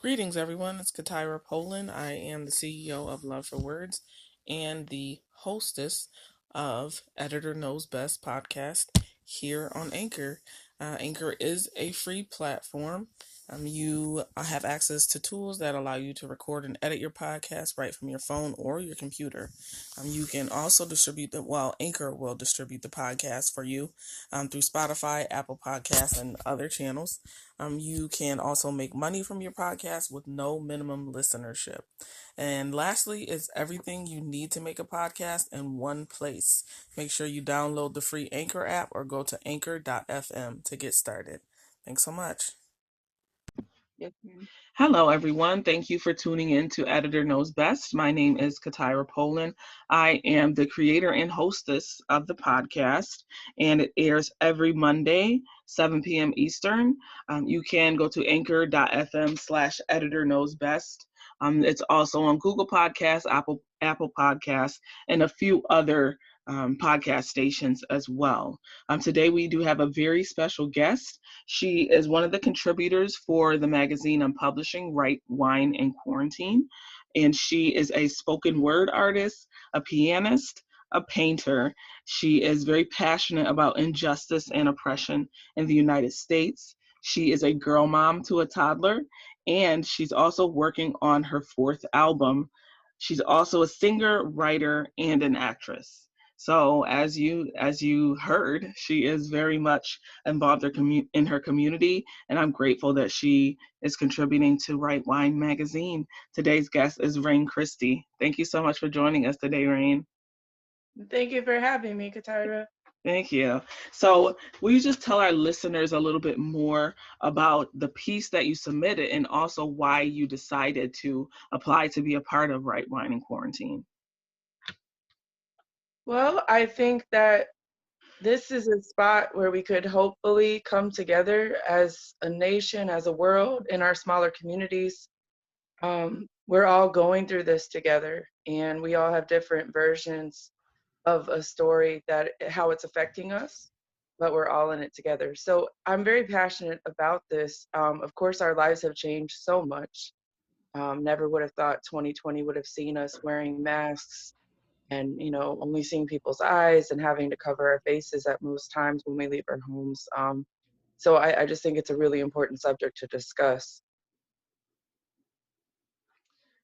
Greetings, everyone. It's Katira Poland. I am the CEO of Love for Words and the hostess of Editor Knows Best podcast here on Anchor. Anchor is a free platform. You have access to tools that allow you to record and edit your podcast right from your phone or your computer. You can also distribute Anchor will distribute the podcast for you through Spotify, Apple Podcasts, and other channels. You can also make money from your podcast with no minimum listenership. And lastly, it's everything you need to make a podcast in one place. Make sure you download the free Anchor app or go to anchor.fm to get started. Thanks so much. Yes, ma'am. Hello, everyone. Thank you for tuning in to Editor Knows Best. My name is Katira Poland. I am the creator and hostess of the podcast, and it airs every Monday, 7 p.m. Eastern. You can go to anchor.fm/Editor Knows Best. It's also on Google Podcasts, Apple Podcasts, and a few other podcast stations as well. Today, we do have a very special guest. She is one of the contributors for the magazine I'm publishing, Right Wine in Quarantine. And she is a spoken word artist, a pianist, a painter. She is very passionate about injustice and oppression in the United States. She is a girl mom to a toddler, and she's also working on her fourth album. She's also a singer, writer, and an actress. So as you heard, she is very much involved in her community, and I'm grateful that she is contributing to Right Wine magazine. Today's guest is Rain Christie. Thank you so much for joining us today, Rain. Thank you for having me, Katira. Thank you. So will you just tell our listeners a little bit more about the piece that you submitted and also why you decided to apply to be a part of Right Wine in Quarantine? Well, I think that this is a spot where we could hopefully come together as a nation, as a world, in our smaller communities. We're all going through this together, and we all have different versions of a story that how it's affecting us, but we're all in it together. So I'm very passionate about this. Of course, our lives have changed so much. Never would have thought 2020 would have seen us wearing masks and only seeing people's eyes and having to cover our faces at most times when we leave our homes. So I just think it's a really important subject to discuss.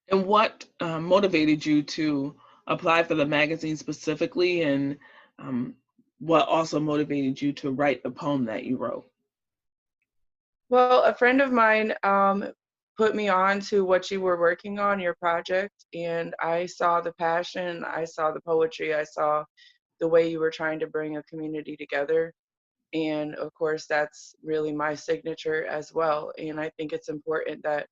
And what motivated you to apply for the magazine specifically, and um, what also motivated you to write the poem that you wrote? Well, a friend of mine put me on to what you were working on, your project, and I saw the passion, I saw the poetry, I saw the way you were trying to bring a community together. And of course, that's really my signature as well. And I think it's important that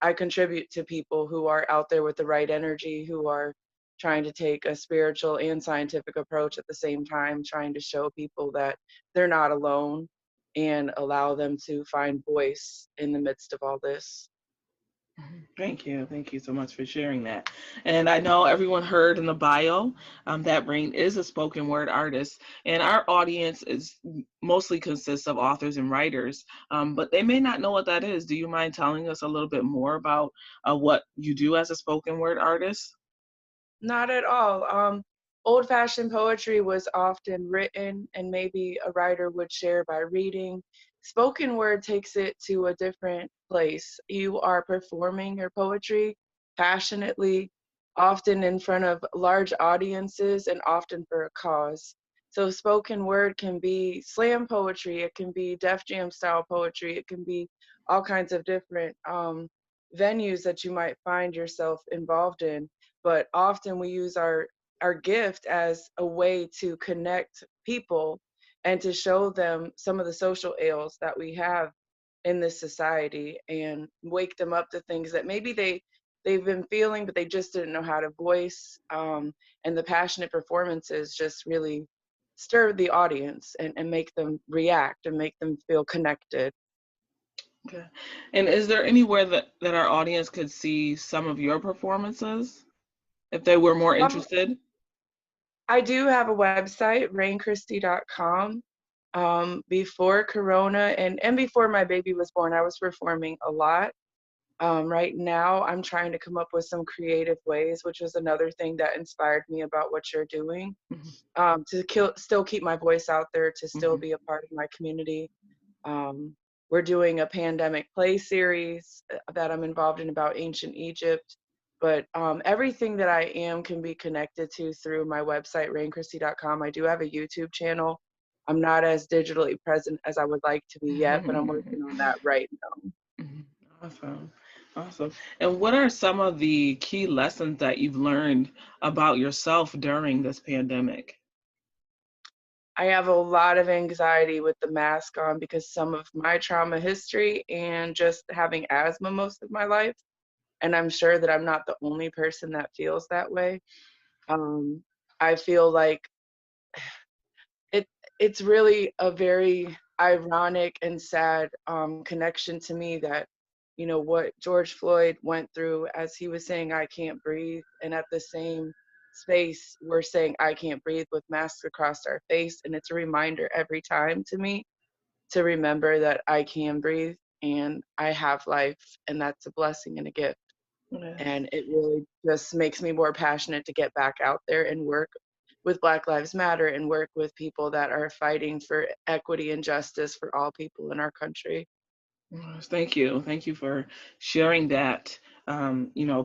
I contribute to people who are out there with the right energy, who are trying to take a spiritual and scientific approach at the same time, trying to show people that they're not alone and allow them to find voice in the midst of all this. Thank you. Thank you so much for sharing that. And I know everyone heard in the bio that Rain is a spoken word artist, and our audience is mostly consists of authors and writers, but they may not know what that is. Do you mind telling us a little bit more about what you do as a spoken word artist? Not at all. Old-fashioned poetry was often written, and maybe a writer would share by reading. Spoken word takes it to a different place. You are performing your poetry passionately, often in front of large audiences, and often for a cause. So, spoken word can be slam poetry, it can be Def Jam style poetry, it can be all kinds of different venues that you might find yourself involved in, but often we use our gift as a way to connect people and to show them some of the social ills that we have in this society and wake them up to things that maybe they've been feeling but they just didn't know how to voice, and the passionate performances just really stir the audience and make them react and make them feel connected. Okay. And is there anywhere that our audience could see some of your performances if they were more um, interested? I do have a website, rainchristie.com. Before Corona and before my baby was born, I was performing a lot. Right now, I'm trying to come up with some creative ways, which is another thing that inspired me about what you're doing, Mhm, still keep my voice out there, to still mhm, be a part of my community. Um, we're doing a pandemic play series that I'm involved in about ancient Egypt. But everything that I am can be connected to through my website, rainchristie.com. I do have a YouTube channel. I'm not as digitally present as I would like to be yet, but I'm working on that right now. mhm. Awesome. Awesome. And what are some of the key lessons that you've learned about yourself during this pandemic? I have a lot of anxiety with the mask on because some of my trauma history and just having asthma most of my life. And I'm sure that I'm not the only person that feels that way. Um, I feel like it it's really a very ironic and sad connection to me that, what George Floyd went through as he was saying, "I can't breathe," and at the same space, we're saying, "I can't breathe" with masks across our face. And it's a reminder every time to me to remember that I can breathe and I have life, and that's a blessing and a gift. Yes. And it really just makes me more passionate to get back out there and work with Black Lives Matter and work with people that are fighting for equity and justice for all people in our country. Yes, thank you. Thank you for sharing that,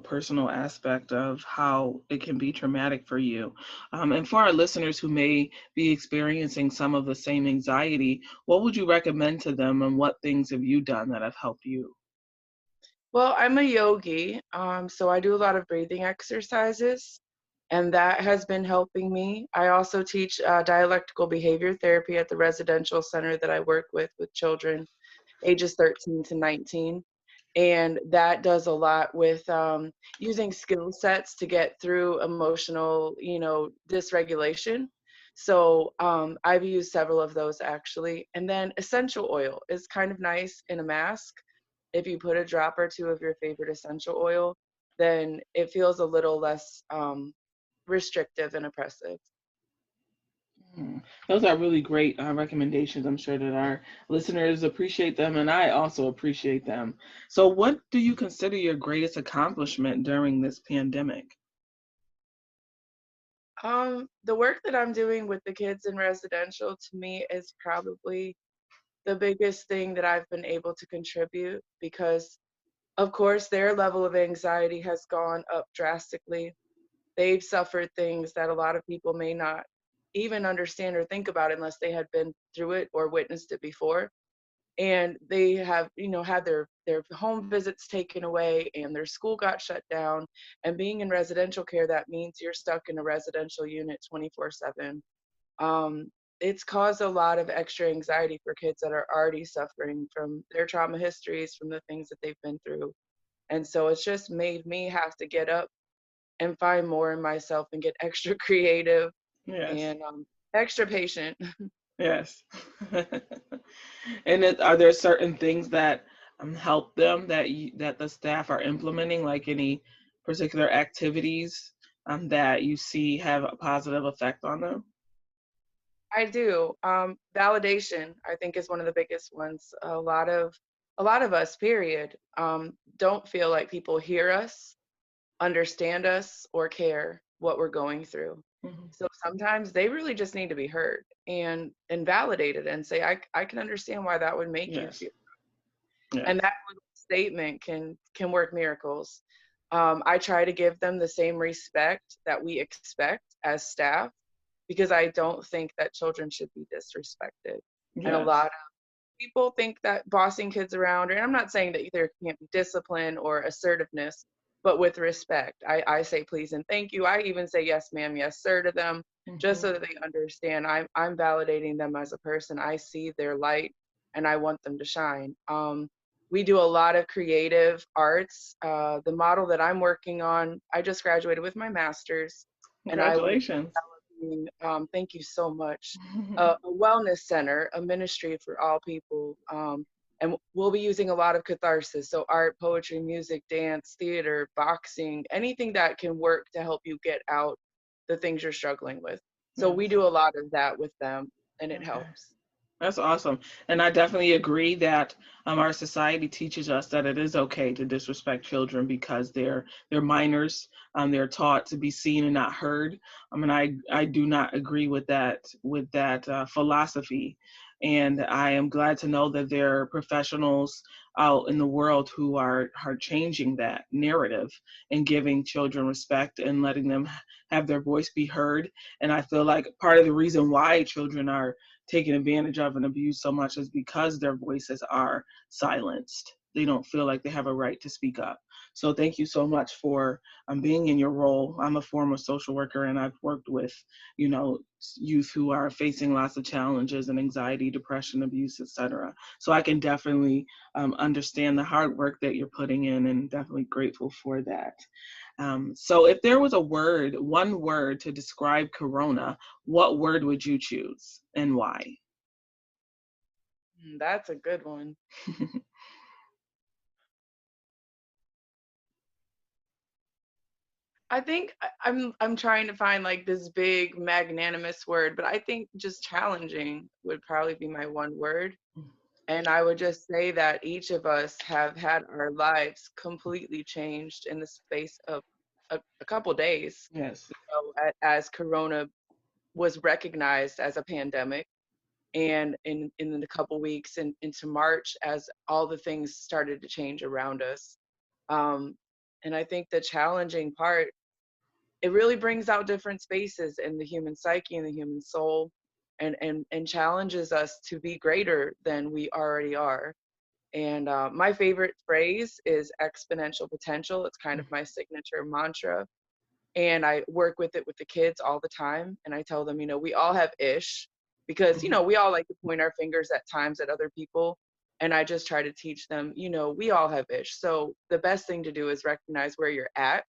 personal aspect of how it can be traumatic for you. And for our listeners who may be experiencing some of the same anxiety, what would you recommend to them and what things have you done that have helped you? Well, I'm a yogi, so I do a lot of breathing exercises, and that has been helping me. I also teach dialectical behavior therapy at the residential center that I work with children ages 13 to 19. And that does a lot with using skill sets to get through emotional, dysregulation. So I've used several of those actually. And then essential oil is kind of nice in a mask. If you put a drop or two of your favorite essential oil, then it feels a little less restrictive and oppressive. Mm. Those are really great recommendations. I'm sure that our listeners appreciate them, and I also appreciate them. So, what do you consider your greatest accomplishment during this pandemic? The work that I'm doing with the kids in residential to me is probably the biggest thing that I've been able to contribute because, of course, their level of anxiety has gone up drastically. They've suffered things that a lot of people may not even understand or think about unless they had been through it or witnessed it before. And they have, had their home visits taken away and their school got shut down. And being in residential care, that means you're stuck in a residential unit 24/7. um, it's caused a lot of extra anxiety for kids that are already suffering from their trauma histories, from the things that they've been through. And so it's just made me have to get up and find more in myself and get extra creative Yes. and extra patient. Yes. And are there certain things that help them that the staff are implementing, like any particular activities that you see have a positive effect on them? I do. Validation, I think, is one of the biggest ones. A lot of us, period, don't feel like people hear us, understand us, or care what we're going through. Mhm. So sometimes they really just need to be heard and validated and say, I can understand why that would make you Yes. feel. And Yes. that little statement can work miracles. I try to give them the same respect that we expect as staff because I don't think that children should be disrespected. And a Yes. lot people think that bossing kids around, and I'm not saying that there can't be discipline or assertiveness, but with respect. I say please and thank you. I even say yes, ma'am, yes, sir to them, just Mhm. so that they understand I'm validating them as a person. I see their light and I want them to shine. We do a lot of creative arts. The model that I'm working on, I just graduated with my master's, and I will Congratulations. thank you so much. A wellness center, a ministry for all people. And we'll be using a lot of catharsis. So, art, poetry, music, dance, theater, boxing, anything that can work to help you get out the things you're struggling with. So, we Yes. do a lot of that with them, and it Okay. helps. That's awesome. And I definitely agree that our society teaches us that it is okay to disrespect children because they're minors. They're taught to be seen and not heard. I mean, I do not agree with that philosophy. And I am glad to know that there are professionals out in the world who are changing that narrative and giving children respect and letting them have their voice be heard. And I feel like part of the reason why children are taken advantage of and abused so much is because their voices are silenced. They don't feel like they have a right to speak up. So thank you so much for being in your role. I'm a former social worker and I've worked with, youth who are facing lots of challenges and anxiety, depression, abuse, etc. So I can definitely understand the hard work that you're putting in and definitely grateful for that. So if there was one word to describe Corona, what word would you choose and why? That's a good one. I think I'm trying to find like this big magnanimous word, but I think just challenging would probably be my one word. And I would just say that each of us have had our lives completely changed in the space of a couple days. Yes. As Corona was recognized as a pandemic, and in a couple weeks and into March, as all the things started to change around us. Um, and I think the challenging part, it really brings out different spaces in the human psyche and the human soul, and challenges us to be greater than we already are. And my favorite phrase is exponential potential. It's kind of my signature mantra. And I work with it with the kids all the time. And I tell them, we all have ish, because, Mhm. we all like to point our fingers at times at other people. And I just try to teach them, we all have ish. So the best thing to do is recognize where you're at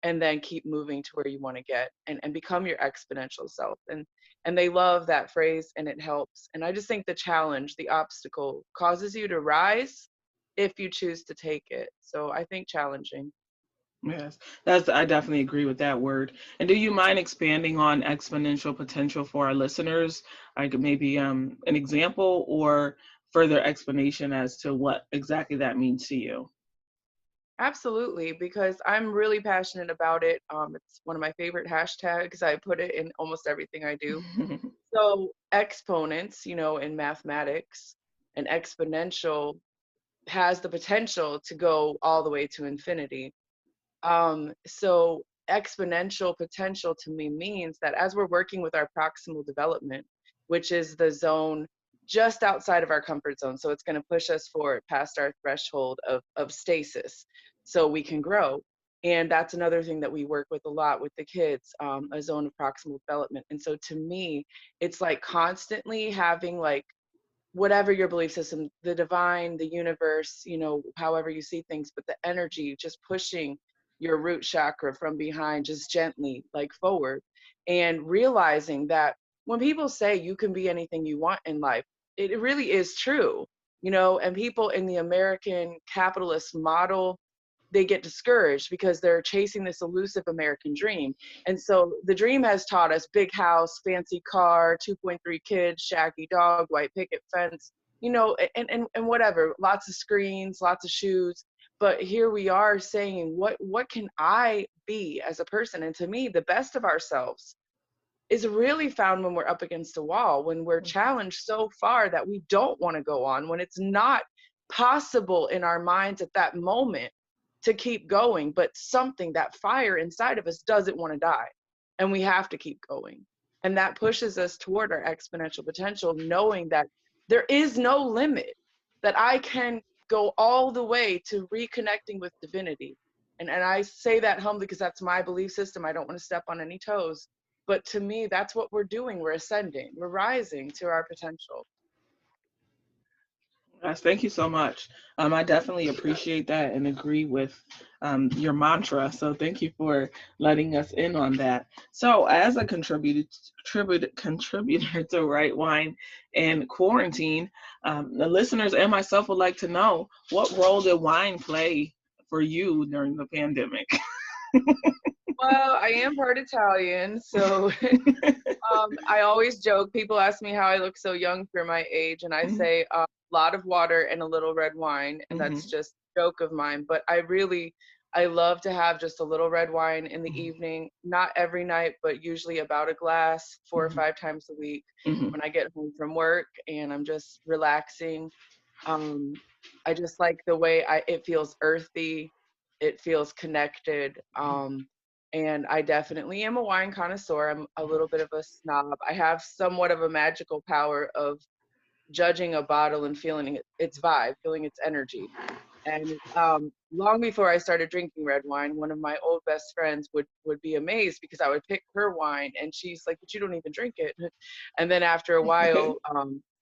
and then keep moving to where you want to get, and become your exponential self. And they love that phrase, and it helps. And I just think the challenge, the obstacle, causes you to rise if you choose to take it. So I think challenging. Yes, I definitely agree with that word. And do you mind expanding on exponential potential for our listeners? Like maybe an example or further explanation as to what exactly that means to you. Absolutely, because I'm really passionate about it. It's one of my favorite hashtags. I put it in almost everything I do. So exponents, in mathematics, an exponential has the potential to go all the way to infinity. So exponential potential to me means that as we're working with our proximal development, which is the zone just outside of our comfort zone, so it's going to push us forward past our threshold of stasis so we can grow. And that's another thing that we work with a lot with the kids, a zone of proximal development. And so to me, it's like constantly having like whatever your belief system, the divine, the universe, however you see things, but the energy just pushing your root chakra from behind, just gently like forward, and realizing that when people say you can be anything you want in life, it really is true. And people in the American capitalist model, they get discouraged because they're chasing this elusive American dream. And so the dream has taught us big house, fancy car, 2.3 kids, shaggy dog, white picket fence, and whatever, lots of screens, lots of shoes. But here we are saying, what can I be as a person? And to me, the best of ourselves is really found when we're up against a wall, when we're challenged so far that we don't want to go on, when it's not possible in our minds at that moment to keep going, but something, that fire inside of us doesn't want to die. And we have to keep going. And that pushes us toward our exponential potential, knowing that there is no limit, that I can go all the way to reconnecting with divinity. And I say that humbly because that's my belief system. I don't want to step on any toes. But to me, that's what we're doing. We're ascending, we're rising to our potential. Yes, thank you so much. I definitely appreciate that and agree with your mantra. So thank you for letting us in on that. So as a contributor to Right Wine and Quarantine, the listeners and myself would like to know, what role did wine play for you during the pandemic? Well, I am part Italian, so I always joke. People ask me how I look so young for my age, and I Mhm, say a lot of water and a little red wine, and that's mhm, just a joke of mine. But I love to have just a little red wine in the mhm, evening, not every night, but usually about a glass 4 or 5 times a week mhm, when I get home from work and I'm just relaxing. Um, I just like the way it feels earthy, it feels connected. And I definitely am a wine connoisseur. I'm a little bit of a snob. I have somewhat of a magical power of judging a bottle and feeling its vibe, feeling its energy. And long before I started drinking red wine, one of my old best friends would be amazed because I would pick her wine, and she's like, "But you don't even drink it." And then after a while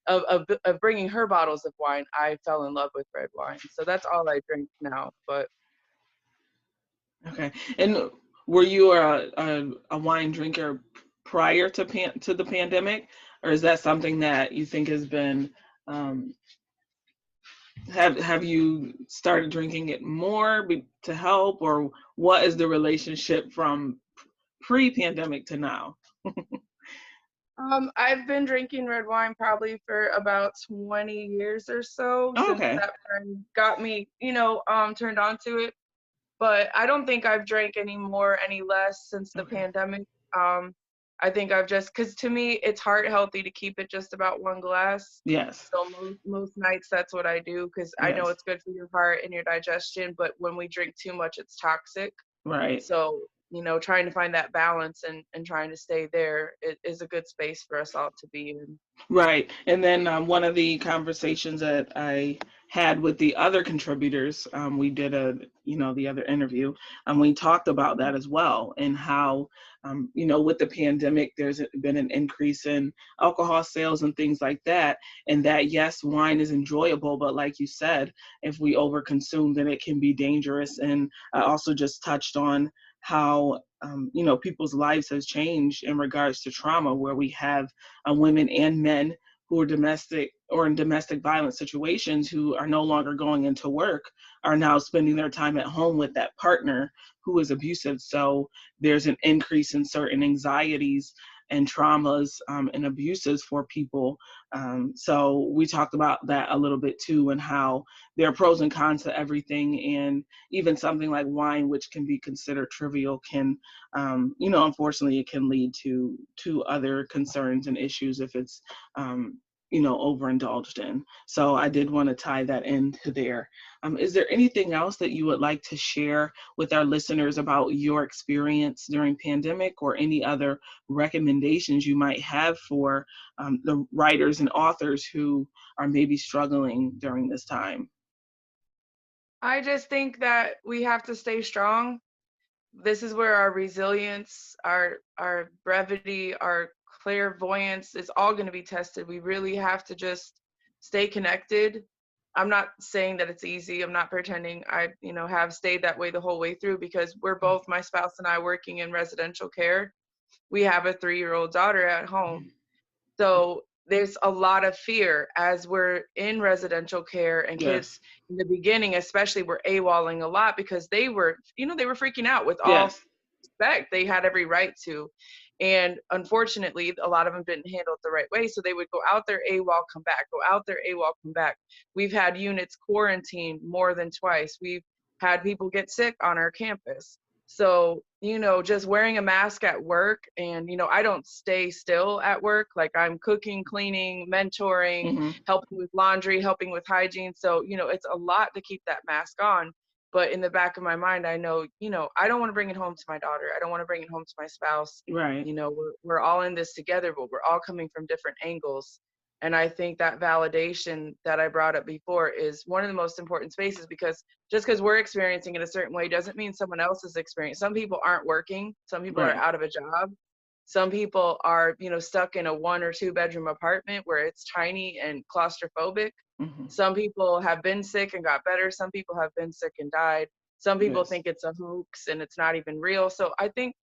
of bringing her bottles of wine, I fell in love with red wine. So that's all I drink now. But Okay. And were you a wine drinker prior to the pandemic, or is that something that you think has been um, have you started drinking it more to help, or what is the relationship from pre-pandemic to now? I've been drinking red wine probably for about 20 years or so Oh, since okay. that friend got me, turned on to it. But I don't think I've drank any more, any less since the Okay. pandemic. Um, I think I've just, because to me, it's heart healthy to keep it just about one glass. Yes. So most nights that's what I do because I know Yes. it's good for your heart and your digestion. But when we drink too much, it's toxic. Right. So, trying to find that balance and trying to stay there is a good space for us all to be in. Right. And then one of the conversations that I had with the other contributors, we did the other interview, and we talked about that as well, and how, with the pandemic, there's been an increase in alcohol sales and things like that. And that, yes, wine is enjoyable, but like you said, if we overconsume, then it can be dangerous. And I also just touched on how, people's lives has changed in regards to trauma, where we have women and men who are domestic or in domestic violence situations who are no longer going into work are now spending their time at home with that partner who is abusive. So there's an increase in certain anxieties and traumas and abuses for people. So we talked about that a little bit too, and how there are pros and cons to everything. And even something like wine, which can be considered trivial, can unfortunately, it can lead to other concerns and issues if it's, overindulged in. So I did want to tie that into there. Is there anything else that you would like to share with our listeners about your experience during pandemic, or any other recommendations you might have for the writers and authors who are maybe struggling during this time? I just think that we have to stay strong. This is where our resilience, our brevity, our clairvoyance is all going to be tested. We really have to just stay connected. I'm not saying that it's easy. I'm not pretending I, have stayed that way the whole way through because we're both, my spouse and I, working in residential care. We have a 3-year-old daughter at home. So there's a lot of fear as we're in residential care, and kids Yes. in the beginning especially were AWOLing a lot because they were freaking out with all Yes. respect. They had every right to. And unfortunately, a lot of them didn't handle it the right way. So they would go out there AWOL, come back, go out there AWOL, come back. We've had units quarantined more than twice. We've had people get sick on our campus. So, just wearing a mask at work, and, I don't stay still at work. Like, I'm cooking, cleaning, mentoring, Hmm. helping with laundry, helping with hygiene. So, it's a lot to keep that mask on. But in the back of my mind, I know, I don't want to bring it home to my daughter. I don't want to bring it home to my spouse. Right. We're all in this together, but we're all coming from different angles. And I think that validation that I brought up before is one of the most important spaces, because just because we're experiencing it a certain way doesn't mean someone else is experiencing. Some people aren't working. Some people are Right. out of a job. Some people are, stuck in a 1 or 2 bedroom apartment where it's tiny and claustrophobic. Hmm. Some people have been sick and got better. Some people have been sick and died. Some people Yes. think it's a hoax and it's not even real. So I think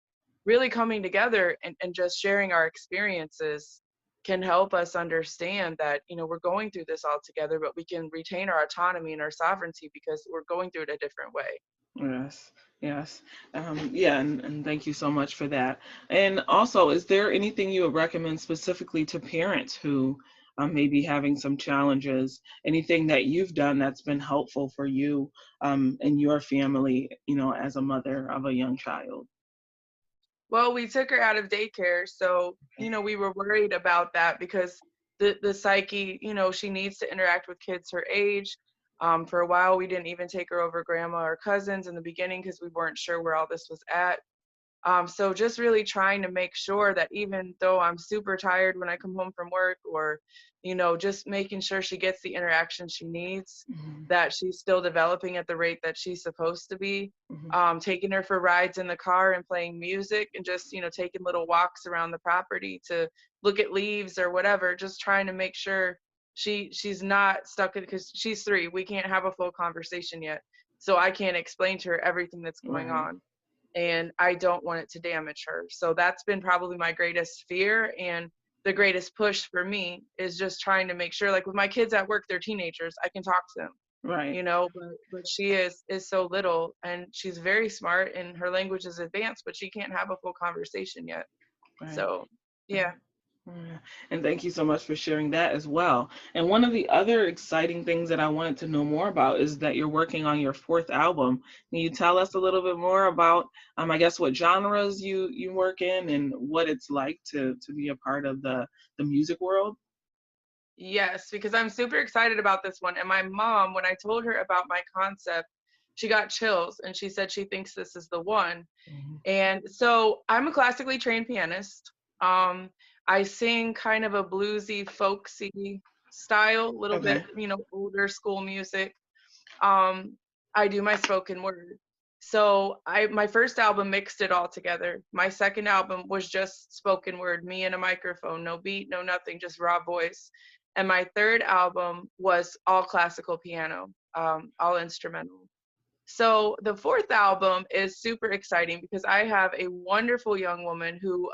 really coming together and just sharing our experiences can help us understand that, we're going through this all together, but we can retain our autonomy and our sovereignty because we're going through it a different way. Yes, yes. Yeah, and thank you so much for that. And also, is there anything you would recommend specifically to parents who may be having some challenges? Anything that you've done that's been helpful for you and your family, as a mother of a young child? Well, we took her out of daycare, so we were worried about that because the psyche, she needs to interact with kids her age. For a while, we didn't even take her over grandma or cousins in the beginning because we weren't sure where all this was at. So just really trying to make sure that even though I'm super tired when I come home from work, or, just making sure she gets the interaction she needs, Hmm. that she's still developing at the rate that she's supposed to be. Hmm. Taking her for rides in the car and playing music, and just, taking little walks around the property to look at leaves or whatever, just trying to make sure she's not stuck in, because she's 3. We can't have a full conversation yet. So I can't explain to her everything that's going Right, on, and I don't want it to damage her. So that's been probably my greatest fear, and the greatest push for me is just trying to make sure, like with my kids at work, they're teenagers, I can talk to them, right, but she is so little, and she's very smart and her language is advanced, but she can't have a full conversation yet. right. So, yeah. Right. Yeah. And thank you so much for sharing that as well. And one of the other exciting things that I wanted to know more about is that you're working on your fourth album. Can you tell us a little bit more about, I guess, what genres you work in and what it's like to be a part of the music world? Yes, because I'm super excited about this one. And my mom, when I told her about my concept, she got chills and she said she thinks this is the one. Mhm. And so I'm a classically trained pianist. Um, I sing kind of a bluesy, folksy style, a little bit, Okay. older school music. um I do my spoken word. So I my first album mixed it all together. My second album was just spoken word, me and a microphone, no beat, no nothing, just raw voice. And my third album was all classical piano, all instrumental. So the fourth album is super exciting because I have a wonderful young woman who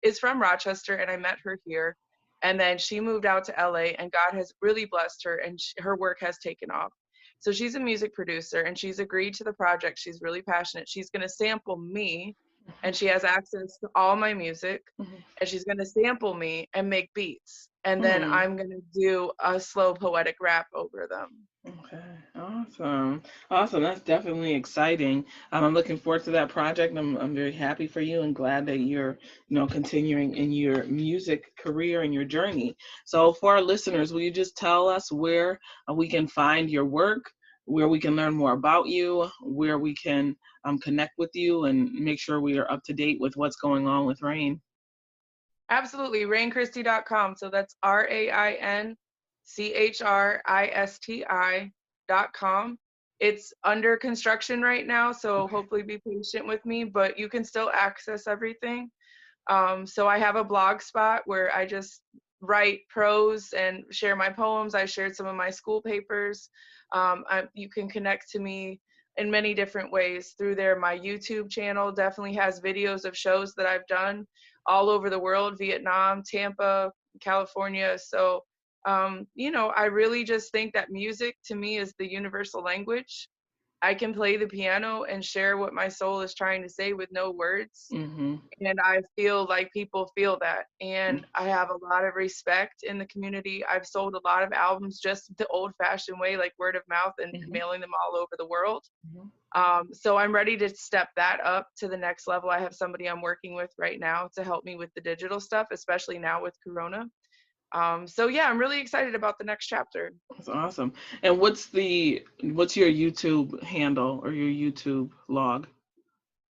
is from Rochester, and I met her here. And then she moved out to LA, and God has really blessed her, and her work has taken off. So she's a music producer, and she's agreed to the project. She's really passionate. She's going to sample me, and she has access to all my music, Mhm. and she's going to sample me and make beats. And then Mhm. I'm going to do a slow poetic rap over them. Okay, awesome. Awesome. That's definitely exciting. I'm looking forward to that project. I'm very happy for you and glad that you're, continuing in your music career and your journey. So for our listeners, will you just tell us where we can find your work, where we can learn more about you, where we can connect with you and make sure we are up to date with what's going on with Rain? Absolutely, rainchristi.com. So that's RAINCHRISTI.com. It's under construction right now, so Okay. hopefully be patient with me, but you can still access everything. So I have a blog spot where I just write prose and share my poems. I shared some of my school papers. You can connect to me in many different ways through there. My YouTube channel definitely has videos of shows that I've done all over the world, Vietnam, Tampa, California. So, I really just think that music to me is the universal language. I can play the piano and share what my soul is trying to say with no words, Mm-hmm. and I feel like people feel that. And I have a lot of respect in the community. I've sold a lot of albums just the old fashioned way, like word of mouth, and Mm-hmm. mailing them all over the world. Hmm. So I'm ready to step that up to the next level. I have somebody I'm working with right now to help me with the digital stuff, especially now with Corona. So yeah, I'm really excited about the next chapter. That's awesome. And what's your YouTube handle or your YouTube log?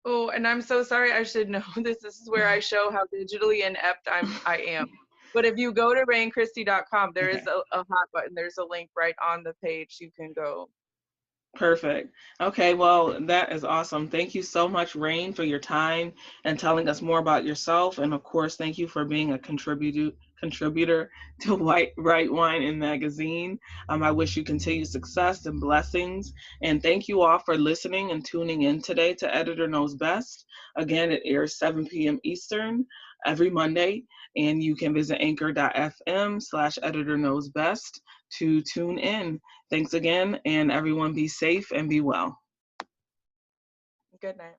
Oh, and I'm so sorry. I should know this. This is where I show how digitally inept I am. But if you go to rainchristi.com, there is Okay. a hot button. There's a link right on the page. You can go. Perfect. Okay, well, that is awesome. Thank you so much, Rain, for your time and telling us more about yourself. And of course, thank you for being a contributor to White Wine and Magazine. I wish you continued success and blessings. And thank you all for listening and tuning in today to Editor Knows Best. Again, it airs 7 p.m. Eastern every Monday, and you can visit anchor.fm/editor knows best to tune in. Thanks again, and everyone be safe and be well. Good night.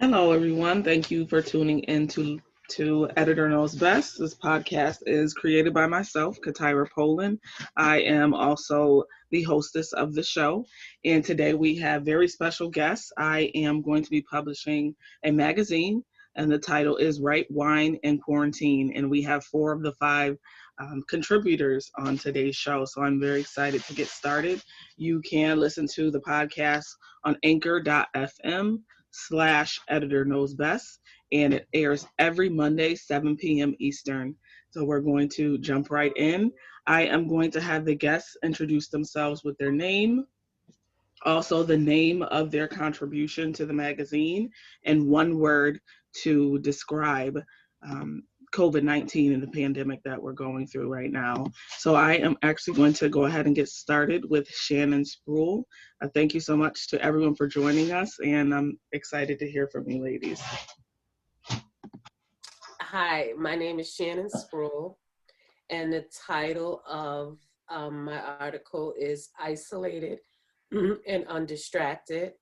Hello, everyone. Thank you for tuning in to Editor Knows Best. This podcast is created by myself, Katira Poland. I am also the hostess of the show. And today we have very special guests. I am going to be publishing a magazine, and the title is Right Wine in Quarantine. And we have four of the five contributors on today's show. So I'm very excited to get started. You can listen to the podcast on anchor.fm/editor knows best, and it airs every Monday 7 p.m. Eastern. So we're going to jump right in. I am going to have the guests introduce themselves with their name, also the name of their contribution to the magazine, and one word to describe um, COVID-19 and the pandemic that we're going through right now. So I am actually going to go ahead and get started with Shannon Sproul. Thank you so much to everyone for joining us, and I'm excited to hear from you ladies. Hi, my name is Shannon Sproul, and the title of my article is Isolated and Undistracted.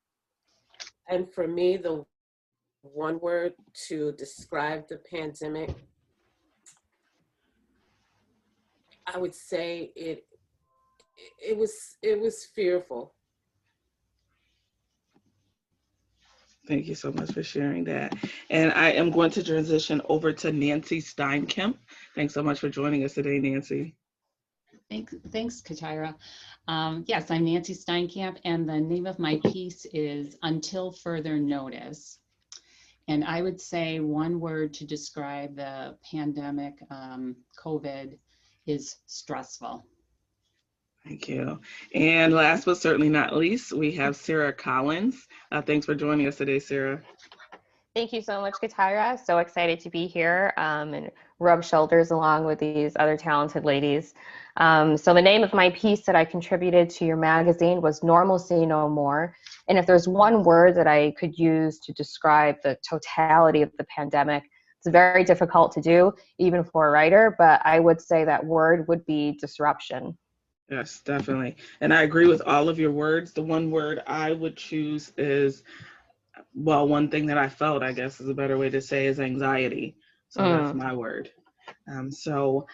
And for me, the one word to describe the pandemic, I would say it was fearful. Thank you so much for sharing that. And I am going to transition over to Nancy Steinkemp. Thanks so much for joining us today, Nancy. Thanks, Katira. Yes, I'm Nancy Steinkamp, and the name of my piece is Until Further Notice. And I would say one word to describe the pandemic, COVID, is stressful. Thank you. And last but certainly not least, we have Sarah Collins. Thanks for joining us today, Sarah. Thank you so much, Katira. So excited to be here and rub shoulders along with these other talented ladies. So the name of my piece that I contributed to your magazine was Normalcy No More. And if there's one word that I could use to describe the totality of the pandemic, it's very difficult to do, even for a writer, but I would say that word would be disruption. Yes, definitely. And I agree with all of your words. The one word I would choose is, well, one thing that I felt, I guess is a better way to say, is anxiety. So that's my word. So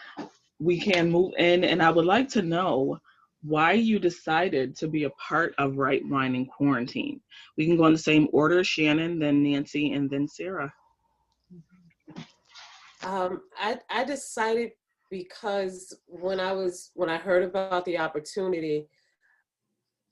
we can move in, and I would like to know why you decided to be a part of Right Wine in Quarantine. We can go in the same order, Shannon, then Nancy, and then Sarah. I decided because when I heard about the opportunity,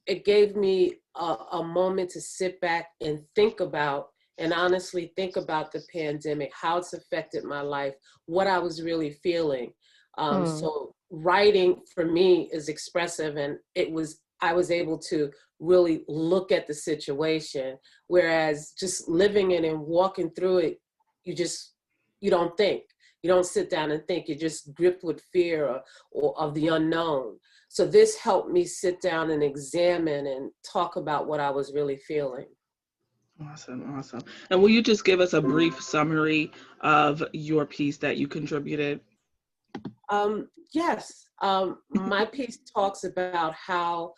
it gave me a moment to sit back and think about, and honestly think about the pandemic, how it's affected my life, what I was really feeling. So writing for me is expressive, and I was able to really look at the situation, whereas just living in and walking through it, you don't think. You don't sit down and think. You're just gripped with fear or of the unknown. So this helped me sit down and examine and talk about what I was really feeling. Awesome, awesome. And will you just give us a brief summary of your piece that you contributed? Yes. My piece talks about how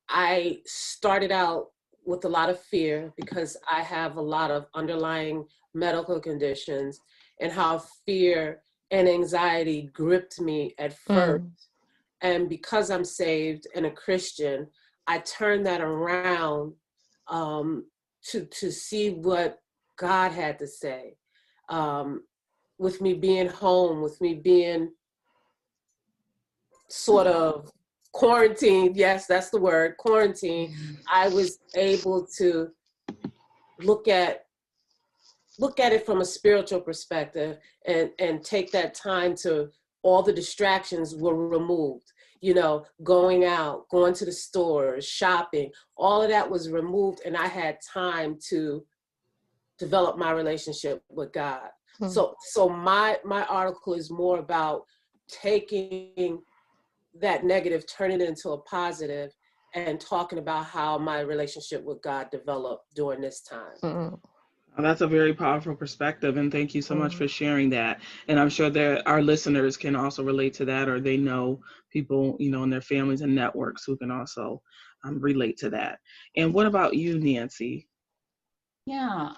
I started out with a lot of fear because I have a lot of underlying medical conditions, and how fear and anxiety gripped me at first. And because I'm saved and a Christian, I turned that around to see what God had to say. With me being home, with me being sort of quarantined, yes, that's the word, quarantine, I was able to look at it from a spiritual perspective and take that time to, all the distractions were removed. Going out, going to the stores, shopping, all of that was removed, and I had time to develop my relationship with God. So my article is more about taking that negative, turning it into a positive, and talking about how my relationship with God developed during this time. That's a very powerful perspective, and thank you so much for sharing that. And I'm sure that our listeners can also relate to that, or they know people, in their families and networks who can also relate to that. And what about you, Nancy? Yeah,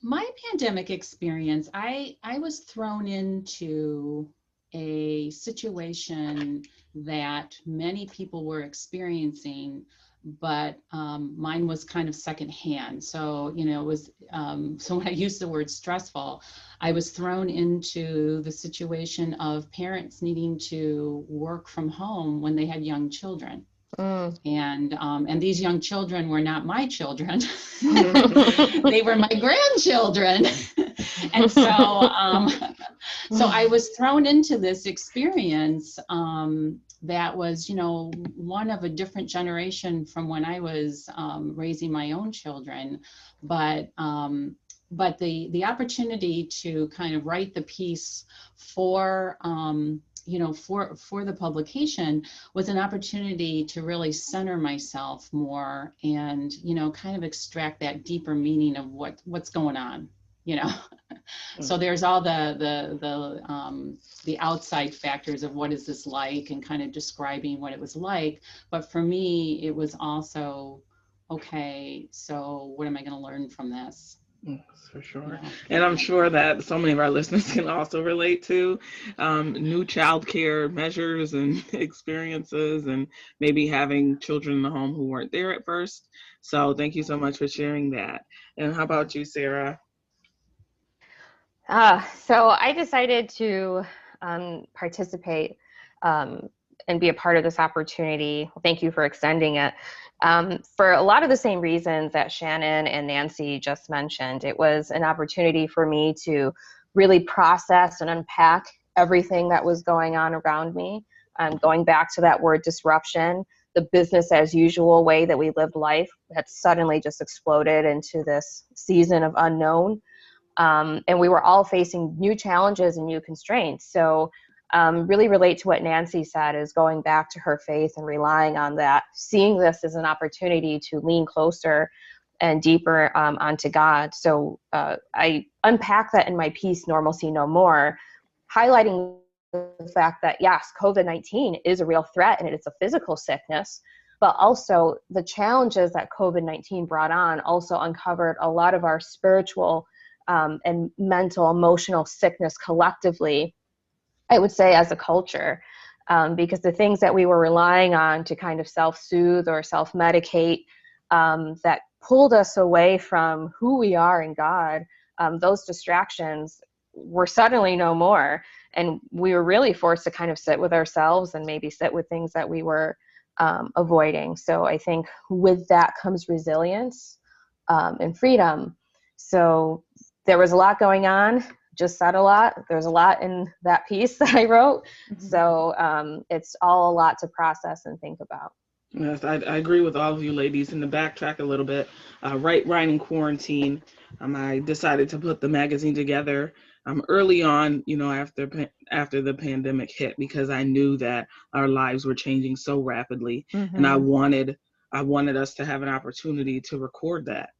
my pandemic experience, I was thrown into a situation that many people were experiencing, but mine was kind of secondhand. So, it was, so when I use the word stressful, I was thrown into the situation of parents needing to work from home when they had young children. Mm. And these young children were not my children. They were my grandchildren. And so I was thrown into this experience that was, one of a different generation from when I was raising my own children. But the opportunity to kind of write the piece for for the publication was an opportunity to really center myself more and, kind of extract that deeper meaning of what's going on, So there's all the outside factors of what is this like and kind of describing what it was like. But for me, it was also, okay, so what am I going to learn from this? For sure. And I'm sure that so many of our listeners can also relate to new childcare measures and experiences, and maybe having children in the home who weren't there at first. So thank you so much for sharing that. And how about you, Sarah? So I decided to participate and be a part of this opportunity. Thank you for extending it. For a lot of the same reasons that Shannon and Nancy just mentioned, it was an opportunity for me to really process and unpack everything that was going on around me. Going back to that word disruption, the business as usual way that we lived life had suddenly just exploded into this season of unknown. And we were all facing new challenges and new constraints. So really relate to what Nancy said, is going back to her faith and relying on that, seeing this as an opportunity to lean closer and deeper onto God. So I unpack that in my piece, Normalcy No More, highlighting the fact that, yes, COVID-19 is a real threat and it's a physical sickness, but also the challenges that COVID-19 brought on also uncovered a lot of our spiritual and mental, emotional sickness collectively, I would say, as a culture, because the things that we were relying on to kind of self-soothe or self-medicate that pulled us away from who we are in God, those distractions were suddenly no more. And we were really forced to kind of sit with ourselves and maybe sit with things that we were avoiding. So I think with that comes resilience and freedom. So there was a lot going on, just said a lot. There's a lot in that piece that I wrote. Mm-hmm. So it's all a lot to process and think about. Yes, I agree with all of you ladies. And to backtrack a little bit, right in quarantine, I decided to put the magazine together early on, after the pandemic hit, because I knew that our lives were changing so rapidly. Mm-hmm. And I wanted us to have an opportunity to record that.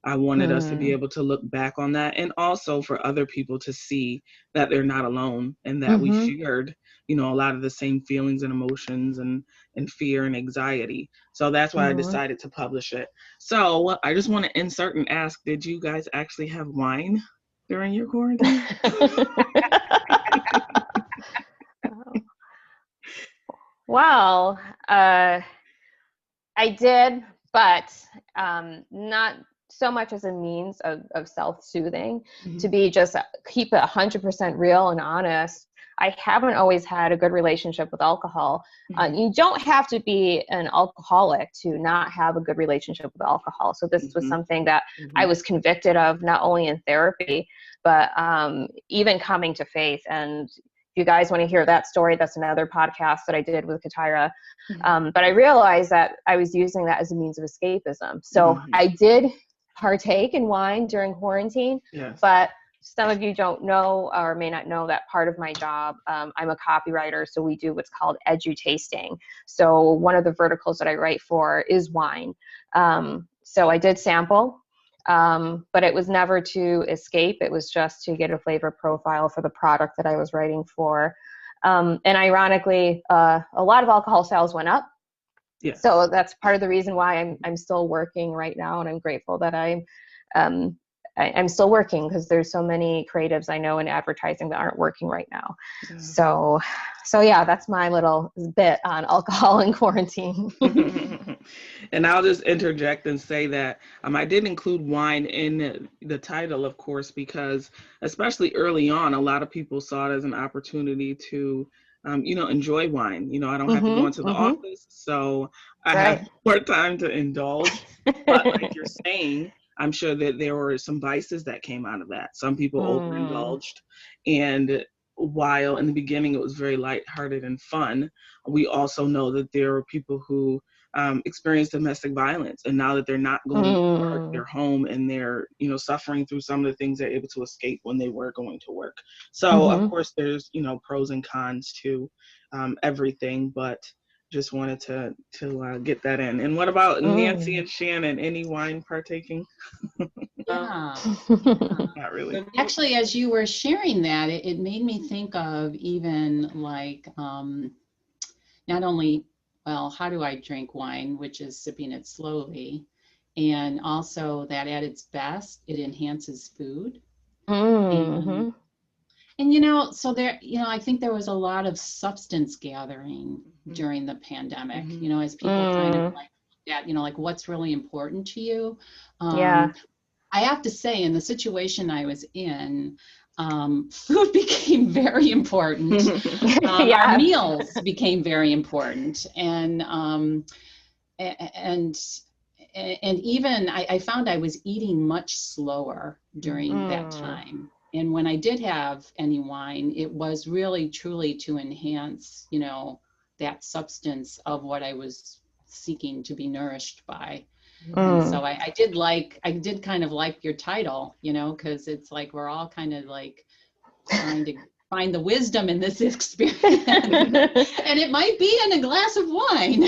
I wanted us to be able to look back on that, and also for other people to see that they're not alone, and that we shared, a lot of the same feelings and emotions and fear and anxiety. So that's why I decided to publish it. So I just want to insert and ask, did you guys actually have wine during your quarantine? Well, I did, but not so much as a means of self-soothing. Mm-hmm. To be just keep it 100% real and honest, I haven't always had a good relationship with alcohol. Mm-hmm. You don't have to be an alcoholic to not have a good relationship with alcohol. So this was something that I was convicted of, not only in therapy, but even coming to faith. And if you guys want to hear that story, that's another podcast that I did with Katira. But I realized that I was using that as a means of escapism. So I did partake in wine during quarantine, yes. But some of you don't know or may not know that part of my job, I'm a copywriter, so we do what's called edu-tasting. So one of the verticals that I write for is wine. So I did sample, but it was never to escape. It was just to get a flavor profile for the product that I was writing for. And ironically, a lot of alcohol sales went up. Yes. So that's part of the reason why I'm still working right now, and I'm grateful that I'm I'm still working because there's so many creatives I know in advertising that aren't working right now. Yeah. So yeah, that's my little bit on alcohol and quarantine. And I'll just interject and say that I did include wine in the title, of course, because especially early on, a lot of people saw it as an opportunity to, enjoy wine. I don't have to go into the office, so I have more time to indulge. But like you're saying, I'm sure that there were some vices that came out of that. Some people overindulged, and while in the beginning it was very lighthearted and fun, we also know that there are people who experience domestic violence, and now that they're not going to work, they're home and they're suffering through some of the things they're able to escape when they were going to work. So of course there's pros and cons to everything, but just wanted to get that in. And what about Nancy and Shannon? Any wine partaking? Yeah. Not really. Actually, as you were sharing that, it made me think of even like not only, well, how do I drink wine, which is sipping it slowly, and also that at its best, it enhances food. And so there, I think there was a lot of substance gathering during the pandemic, as people kind of like that, like what's really important to you. I have to say, in the situation I was in, food became very important. Our meals became very important, and even I found I was eating much slower during that time. And when I did have any wine, it was really truly to enhance, that substance of what I was seeking to be nourished by. And so I did kind of like your title, because it's like we're all kind of like trying to find the wisdom in this experience. And it might be in a glass of wine.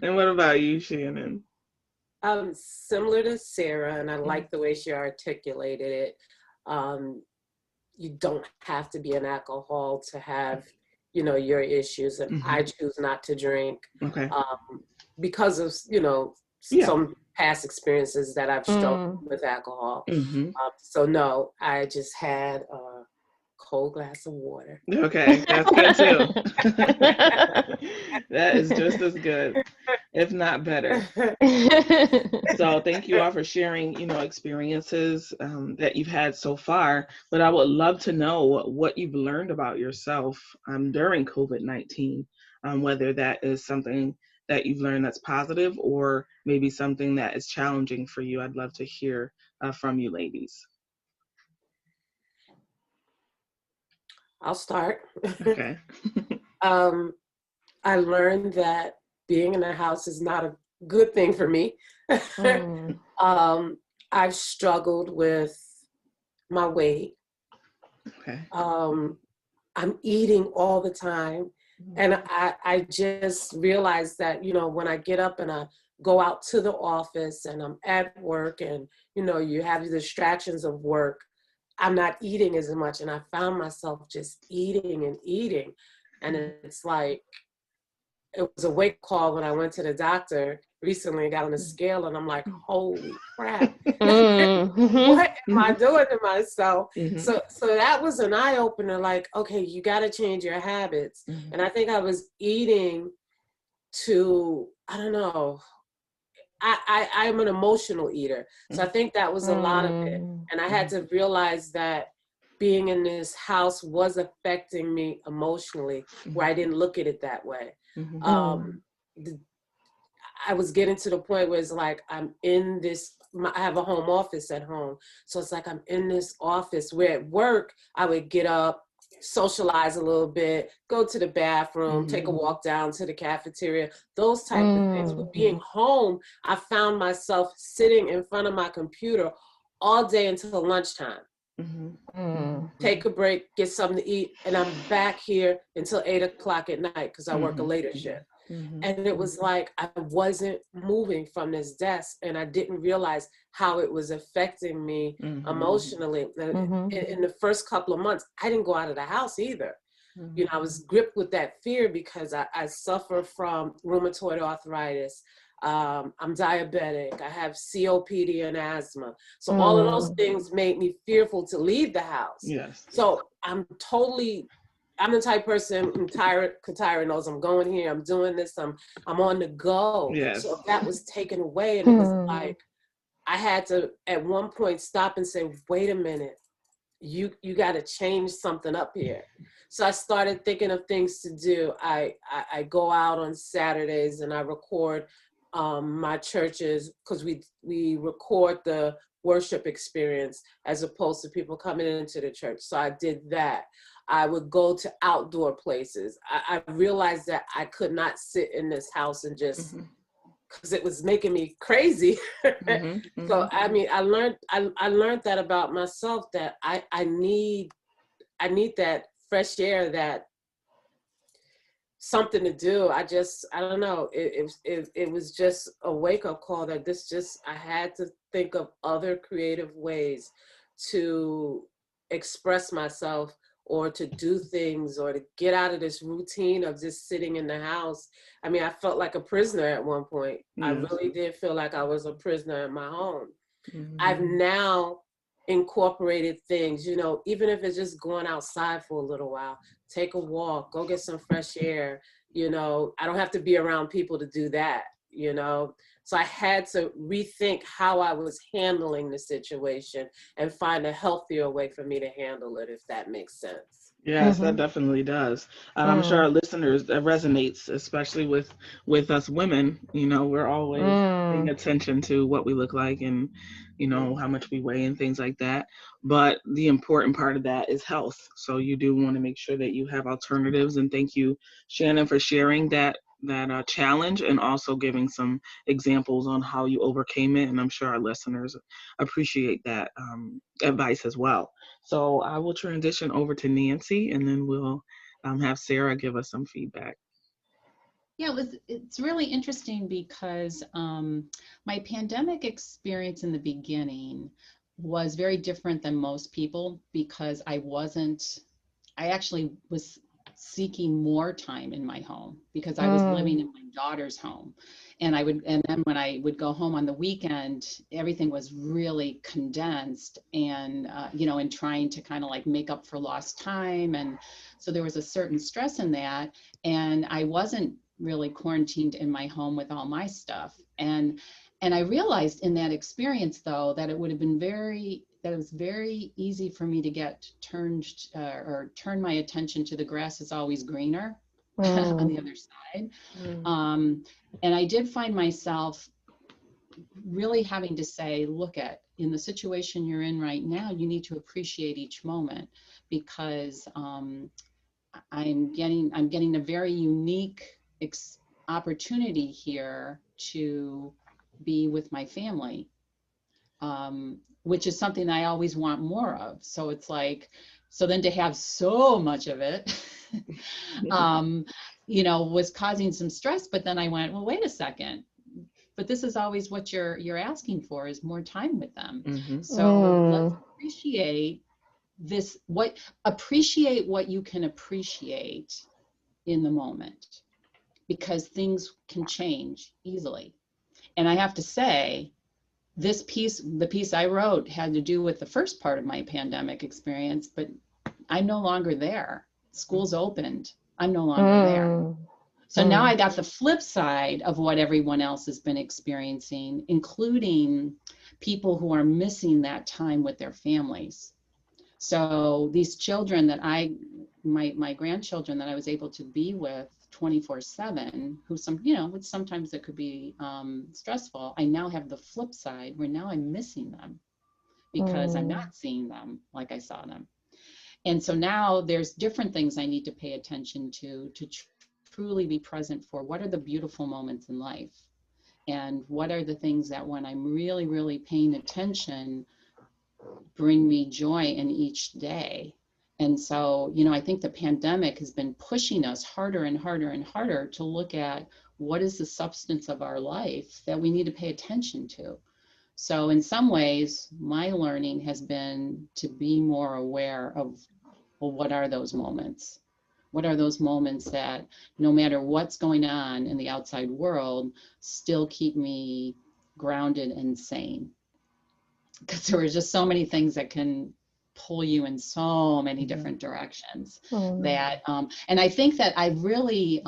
And what about you, Shannon? Similar to Sarah, and I like the way she articulated it. You don't have to be an alcohol to have, your issues, and I choose not to drink because of, some past experiences that I've struggled with alcohol. So no, I just had a cold glass of water. Okay, that's good too. That is just as good, if not better. So thank you all for sharing, experiences that you've had so far. But I would love to know what you've learned about yourself during COVID-19, whether that is something that you've learned that's positive or maybe something that is challenging for you. I'd love to hear from you ladies. I'll start. Okay. I learned that being in a house is not a good thing for me. I've struggled with my weight. Okay. I'm eating all the time. And I just realized that, when I get up and I go out to the office and I'm at work and, you have the distractions of work, I'm not eating as much. And I found myself just eating and eating. And it's like, it was a wake call when I went to the doctor recently and got on the scale, and I'm like, holy crap, what am I doing to myself? So that was an eye opener, like, okay, you got to change your habits. And I think I was eating to, I don't know, I'm an emotional eater. So I think that was a lot of it. And I had to realize that being in this house was affecting me emotionally, where I didn't look at it that way. I was getting to the point where it's like, I'm in this, I have a home office at home. So it's like, I'm in this office where at work, I would get up, socialize a little bit, go to the bathroom, take a walk down to the cafeteria, those type of things. But being home, I found myself sitting in front of my computer all day until lunchtime. Take a break, get something to eat, and I'm back here until 8 o'clock at night because I work a later shift. And it was like I wasn't moving from this desk, and I didn't realize how it was affecting me emotionally. In the first couple of months, I didn't go out of the house either. I was gripped with that fear because I suffer from rheumatoid arthritis. I'm diabetic. I have COPD and asthma. So all of those things made me fearful to leave the house. Yes. So I'm the type person, Katira knows, I'm going here, I'm doing this, I'm on the go. Yes. So that was taken away, and it was like, I had to at one point stop and say, wait a minute, you got to change something up here. So I started thinking of things to do. I go out on Saturdays and I record my churches, because we record the worship experience as opposed to people coming into the church. So I did that. I would go to outdoor places. I realized that I could not sit in this house and just, because it was making me crazy. So I mean, I learned that about myself, that I need that fresh air, that something to do. I don't know. It was just a wake up call that I had to think of other creative ways to express myself, or to do things, or to get out of this routine of just sitting in the house. I mean, I felt like a prisoner at one point. I really did feel like I was a prisoner in my home. I've now incorporated things, even if it's just going outside for a little while, take a walk, go get some fresh air. I don't have to be around people to do that, So I had to rethink how I was handling the situation and find a healthier way for me to handle it, if that makes sense. Yes, that definitely does. And I'm sure our listeners, that resonates, especially with us women. We're always paying attention to what we look like, and how much we weigh and things like that. But the important part of that is health. So you do want to make sure that you have alternatives. And thank you, Shannon, for sharing that challenge, and also giving some examples on how you overcame it. And I'm sure our listeners appreciate that advice as well. So I will transition over to Nancy, and then we'll have Sarah give us some feedback. Yeah, it's really interesting because my pandemic experience in the beginning was very different than most people, because I actually was seeking more time in my home, because I was living in my daughter's home. And then when I would go home on the weekend, everything was really condensed, and, and trying to kind of like make up for lost time. And so there was a certain stress in that. And I wasn't really quarantined in my home with all my stuff. And I realized in that experience, though, that it would have been that it was very easy for me to get turn my attention to the grass is always greener on the other side. And I did find myself really having to say, in the situation you're in right now, you need to appreciate each moment, because I'm getting a very unique opportunity here to be with my family, which is something I always want more of. So it's like, so then to have so much of it, was causing some stress. But then I went, well, wait a second. But this is always what you're asking for, is more time with them. So let's appreciate this. Appreciate what you can appreciate in the moment, because things can change easily. And I have to say, the piece I wrote had to do with the first part of my pandemic experience, but I'm no longer there. School's opened. I'm no longer there. So now I got the flip side of what everyone else has been experiencing, including people who are missing that time with their families. So these children my grandchildren that I was able to be with 24/7, who sometimes it could be stressful. I now have the flip side, where now I'm missing them, because I'm not seeing them like I saw them. And so now there's different things I need to pay attention to truly be present for. What are the beautiful moments in life? And what are the things that, when I'm really, really paying attention, bring me joy in each day? And so, I think the pandemic has been pushing us harder and harder and harder to look at what is the substance of our life that we need to pay attention to. So in some ways, my learning has been to be more aware of, well, what are those moments? What are those moments that no matter what's going on in the outside world, still keep me grounded and sane? Because there were just so many things that can pull you in so many different directions that and I think that I really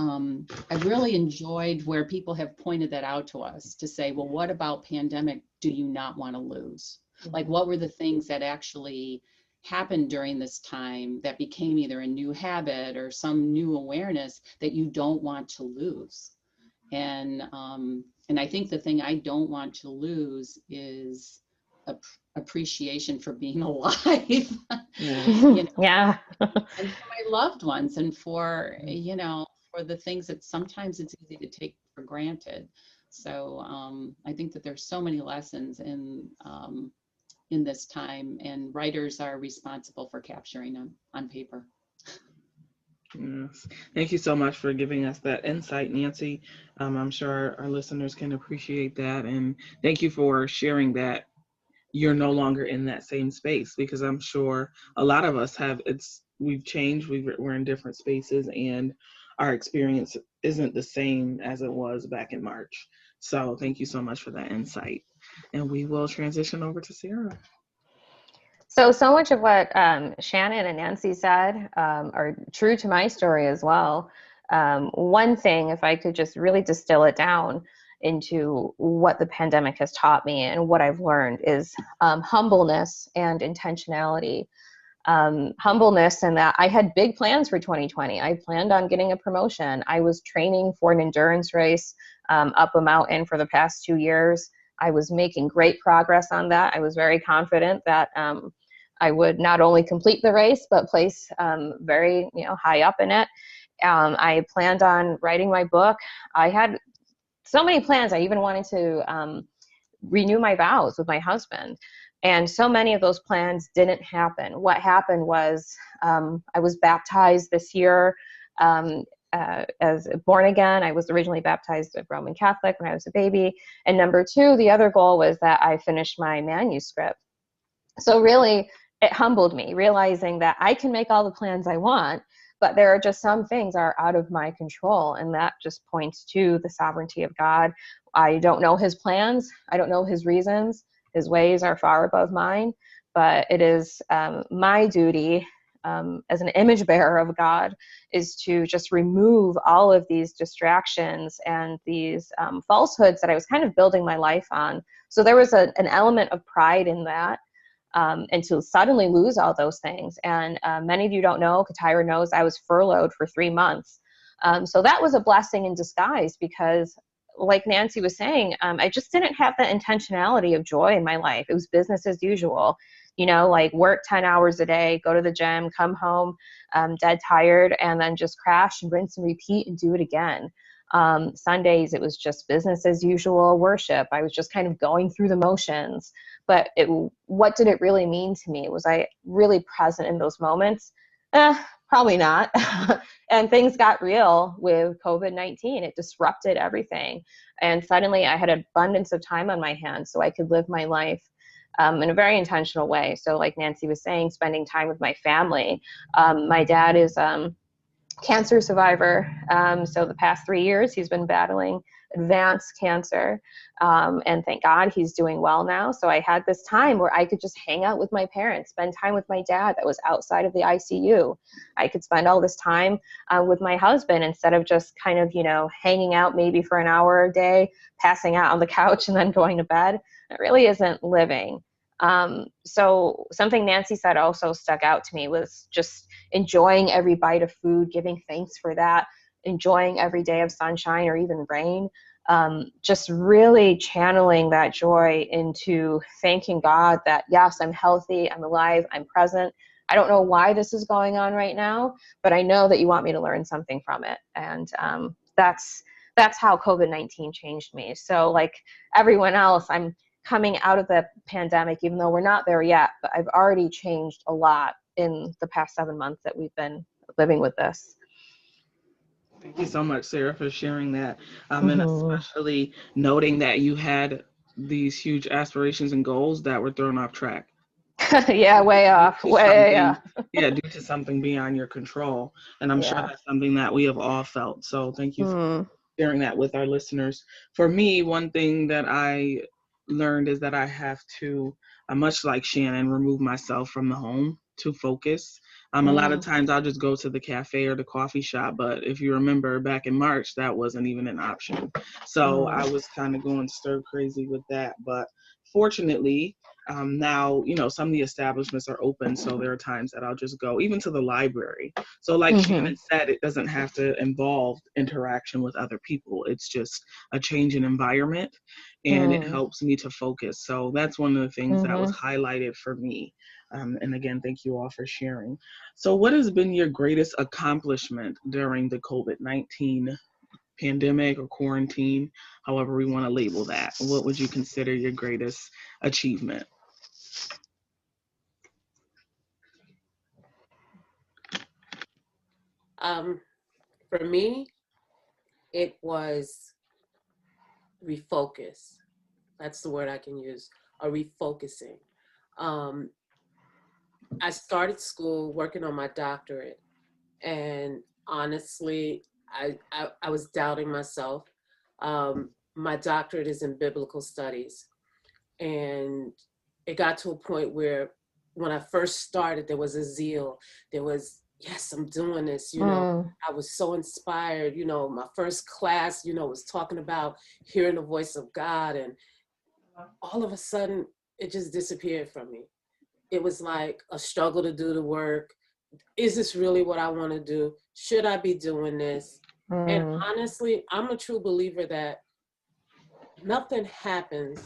enjoyed where people have pointed that out to us to say, well, what about pandemic do you not want to lose? Like, what were the things that actually happened during this time that became either a new habit or some new awareness that you don't want to lose? And I think the thing I don't want to lose is appreciation for being alive. You know, Yeah. and for my loved ones, and for for the things that sometimes it's easy to take for granted. So I think that there's so many lessons in this time, and writers are responsible for capturing them on paper. Yes. Thank you so much for giving us that insight, Nancy. I'm sure our listeners can appreciate that. And thank you for sharing that you're no longer in that same space, because I'm sure a lot of us we've changed, we're in different spaces, and our experience isn't the same as it was back in March. So thank you so much for that insight. And we will transition over to Sarah. So much of what Shannon and Nancy said are true to my story as well. One thing, if I could just really distill it down into what the pandemic has taught me and what I've learned, is humbleness and intentionality. Humbleness in that I had big plans for 2020. I planned on getting a promotion. I was training for an endurance race up a mountain for the past 2 years. I was making great progress on that. I was very confident that I would not only complete the race, but place very high up in it. I planned on writing my book. I had so many plans. I even wanted to renew my vows with my husband. And so many of those plans didn't happen. What happened was I was baptized this year as born again. I was originally baptized as Roman Catholic when I was a baby. And number two, the other goal was that I finished my manuscript. So really, it humbled me, realizing that I can make all the plans I want, but there are just some things are out of my control. And that just points to the sovereignty of God. I don't know his plans. I don't know his reasons. His ways are far above mine, but it is my duty as an image bearer of God is to just remove all of these distractions and these falsehoods that I was kind of building my life on. So there was an element of pride in that. And to suddenly lose all those things. And many of you don't know, Katira knows, I was furloughed for 3 months. So that was a blessing in disguise, because like Nancy was saying, I just didn't have the intentionality of joy in my life. It was business as usual, like work 10 hours a day, go to the gym, come home dead tired, and then just crash and rinse and repeat and do it again. Sundays, it was just business as usual worship. I was just kind of going through the motions. But what did it really mean to me? Was I really present in those moments? Probably not. And things got real with COVID-19. It disrupted everything. And suddenly I had an abundance of time on my hands, so I could live my life in a very intentional way. So like Nancy was saying, spending time with my family. My dad is cancer survivor. So the past 3 years, he's been battling advanced cancer. And thank God he's doing well now. So I had this time where I could just hang out with my parents, spend time with my dad that was outside of the ICU. I could spend all this time with my husband instead of just kind of, hanging out maybe for an hour a day, passing out on the couch and then going to bed. It really isn't living. So something Nancy said also stuck out to me was just enjoying every bite of food, giving thanks for that, enjoying every day of sunshine or even rain, just really channeling that joy into thanking God that, yes, I'm healthy, I'm alive, I'm present. I don't know why this is going on right now, but I know that you want me to learn something from it. And that's how COVID-19 changed me. So like everyone else, I'm coming out of the pandemic, even though we're not there yet, but I've already changed a lot in the past 7 months that we've been living with this. Thank you so much, Sarah, for sharing that. And especially noting that you had these huge aspirations and goals that were thrown off track. Yeah, way off, to way something, off. yeah, due to something beyond your control. And I'm sure Yeah. that's something that we have all felt. So thank you for Mm. sharing that with our listeners. For me, one thing that I learned is that I have to, much like Shannon, remove myself from the home to focus. A lot of Mm. times I'll just go to the cafe or the coffee shop, but if you remember back in March, that wasn't even an option. So I Mm. was kind of going stir crazy with that. But fortunately, now, some of the establishments are open. So there are times that I'll just go, even to the library. So like Mhm. Shannon said, it doesn't have to involve interaction with other people. It's just a change in environment, and it Mm. helps me to focus. So that's one of the things that was Mhm. highlighted for me. And again, thank you all for sharing. So what has been your greatest accomplishment during the COVID-19 pandemic or quarantine, however we want to label that? What would you consider your greatest achievement? For me, it was refocus. That's the word I can use, a refocusing. Um, I started school working on my doctorate, and honestly, I was doubting myself. My doctorate is in biblical studies, and it got to a point where when I first started, there was a zeal. There was, yes, I'm doing this, Mm. I was so inspired. My first class, was talking about hearing the voice of God, and all of a sudden, it just disappeared from me. It was like a struggle to do the work. Is this really what I want to do? Should I be doing this? And Mm. honestly, I'm a true believer that nothing happens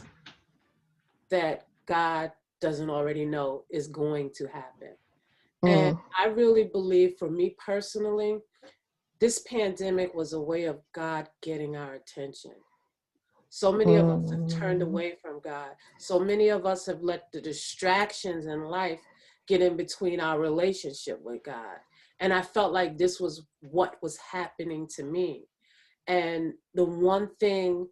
that God doesn't already know is going to happen. And Mm. I really believe, for me personally, this pandemic was a way of God getting our attention. So many of us have turned Mm. away from God. So many of us have let the distractions in life get in between our relationship with God. And I felt like this was what was happening to me. And the one thing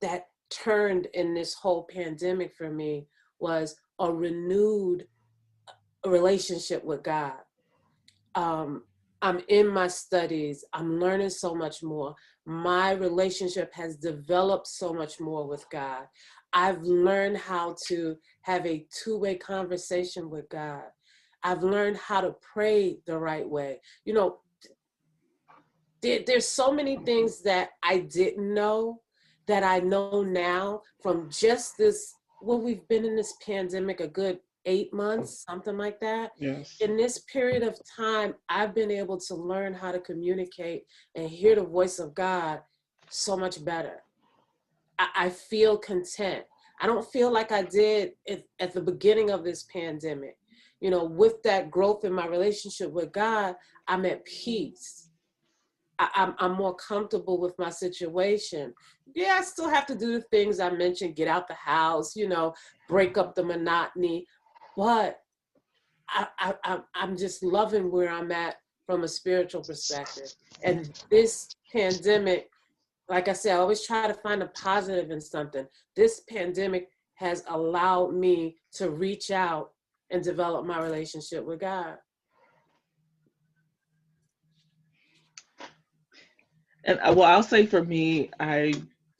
that turned in this whole pandemic for me was a renewed relationship with God. Um, I'm in my studies, I'm learning so much more. My relationship has developed so much more with God. I've learned how to have a two-way conversation with God. I've learned how to pray the right way. There's so many things that I didn't know that I know now from just this. Well, we've been in this pandemic a good 8 months, something like that. Yes. In this period of time, I've been able to learn how to communicate and hear the voice of God so much better. I feel content. I don't feel like I did at the beginning of this pandemic. With that growth in my relationship with God, I'm at peace. I'm more comfortable with my situation. Yeah, I still have to do the things I mentioned, get out the house, break up the monotony. But I'm just loving where I'm at from a spiritual perspective. And this pandemic, like I said, I always try to find a positive in something. This pandemic has allowed me to reach out and develop my relationship with God. And well, I'll say for me, I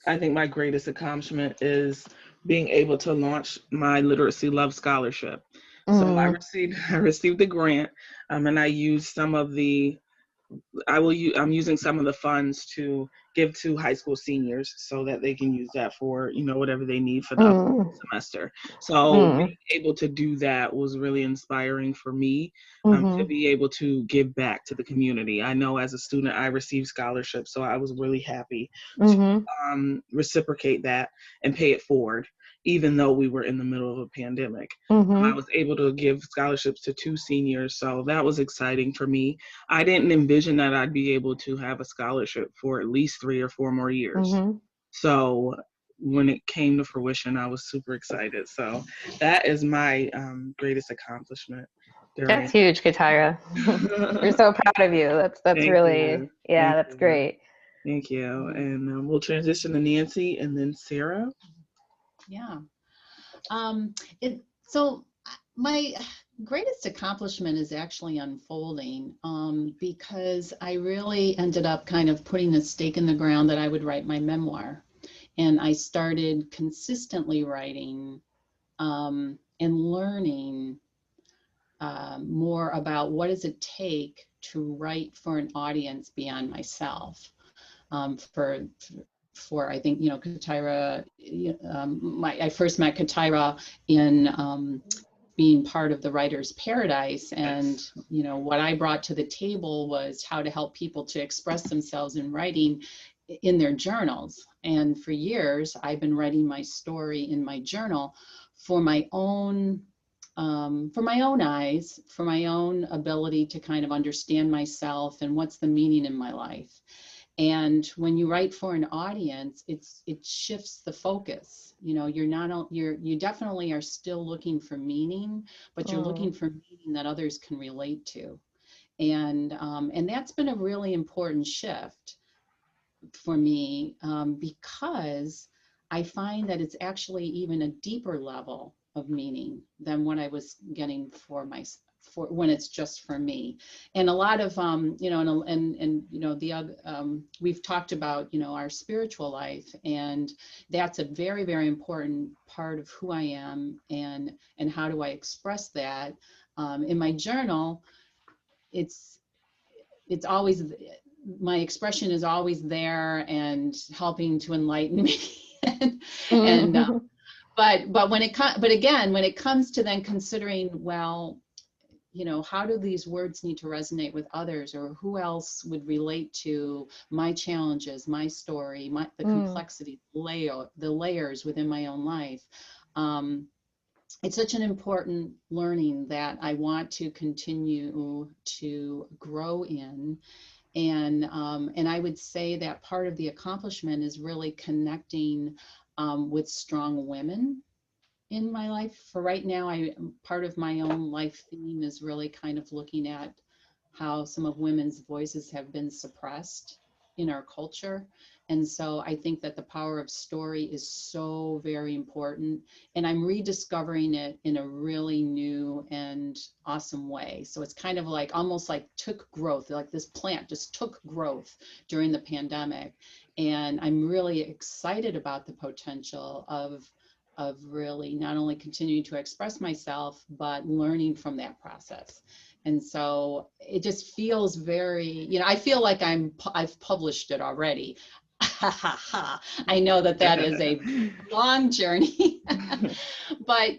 think my greatest accomplishment is being able to launch my Literacy Love Scholarship. So I Mm. received the grant, and I used some of the I'm using some of the funds to give to high school seniors so that they can use that for, whatever they need for the upcoming Mm. semester. So Mm. being able to do that was really inspiring for me, to Mhm. be able to give back to the community. I know as a student, I received scholarships, so I was really happy to Mhm. reciprocate that and pay it forward, even though we were in the middle of a pandemic. I Mhm. was able to give scholarships to 2 seniors, so that was exciting for me. I didn't envision that I'd be able to have a scholarship for at least 3 or 4 more years. Mhm. So when it came to fruition, I was super excited. So that is my greatest accomplishment That's during. huge, Katira. We're so proud of you. That's Thank really, you. yeah, Thank that's you. great. Thank you. And we'll transition to Nancy and then Sarah. Yeah. Um, so My greatest accomplishment is actually unfolding, because I really ended up kind of putting a stake in the ground that I would write my memoir. And I started consistently writing, and learning more about what does it take to write for an audience beyond myself. For I think, Katira, I first met Katira in being part of the Writer's Paradise. And, what I brought to the table was how to help people to express themselves in writing in their journals. And for years, I've been writing my story in my journal for my own eyes, for my own ability to kind of understand myself and what's the meaning in my life. And when you write for an audience, it shifts the focus. You definitely are still looking for meaning, but you're looking for meaning that others can relate to. And that's been a really important shift for me, because I find that it's actually even a deeper level of meaning than what I was getting for when it's just for me. And a lot of the other, we've talked about our spiritual life, and that's a very, very important part of who I am, and how do I express that. In my journal, it's always, my expression is always there and helping to enlighten me. and but again, when it comes to then considering, well, how do these words need to resonate with others, or who else would relate to my challenges, my story, the complexity, the layers within my own life. It's such an important learning that I want to continue to grow in. And I would say that part of the accomplishment is really connecting with strong women in my life. For right now, part of my own life theme is really kind of looking at how some of women's voices have been suppressed in our culture. And so I think that the power of story is so very important. And I'm rediscovering it in a really new and awesome way. So it's kind of like, almost like took growth, like this plant just took growth during the pandemic. And I'm really excited about the potential of really not only continuing to express myself, but learning from that process. And so it just feels very, I feel like I've published it already. I know that is a long journey, but